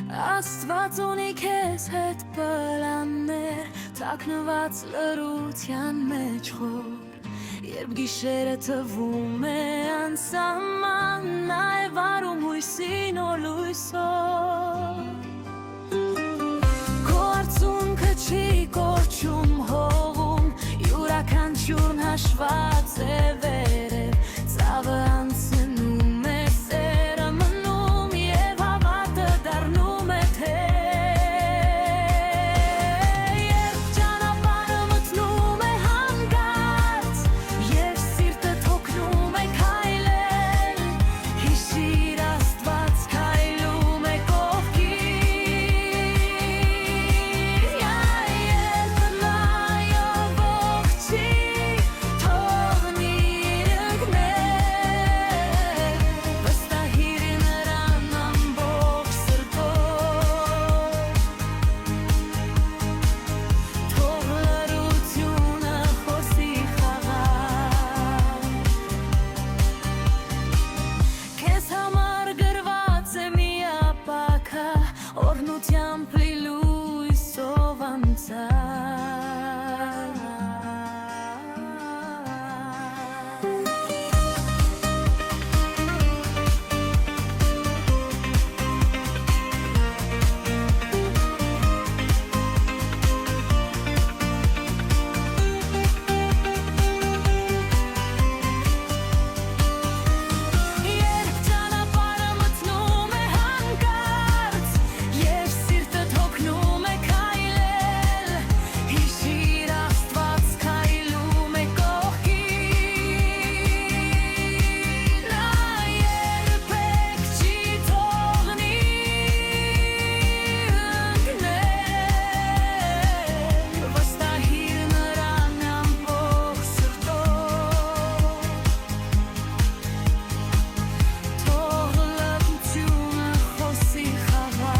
Աստված ունի քեզ հետ պլաններ, թաքնված լռության մեջ խոր, երբ գիշերը թվում է անսահման, նաև վարում հույսի նոր լույսով։ Քո արցունքը չի կորչում հողում, յուրաքանչյուրն հաշված է վերև, ծավը անցնում է, սերը մնում և հավատը դառնում է թեև։ Երբ ճանապարհը մտնում է հանգարց, և սիրտը թոքնում է քայլել, հիշիր Աստված քայլում է կողքին։ Երբ նայով ողջի թողնի ընկնել, վստահիր նրան ամբողջ սրտով, թող լռությունը խոսի խաղաղ։ Քեզ համար գրված է մի ապակա, օրհնությամբ լի լույսով անցած։ Երբ ճանապարհը մտնում է հանգարց, և սիրտը թոքնում է քայլել, հիշիր Աստված քայլում է կողքին։ Նա երբեք չի թողնի ընկնել, վստահիր նրան ամբողջ սրտով, թող լռությունը խոսի խաղաղ։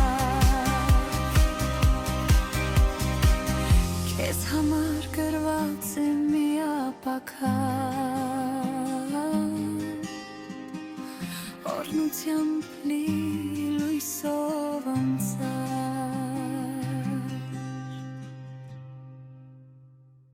Քեզ համար գրված է մի ապակա, օրհնությամբ լի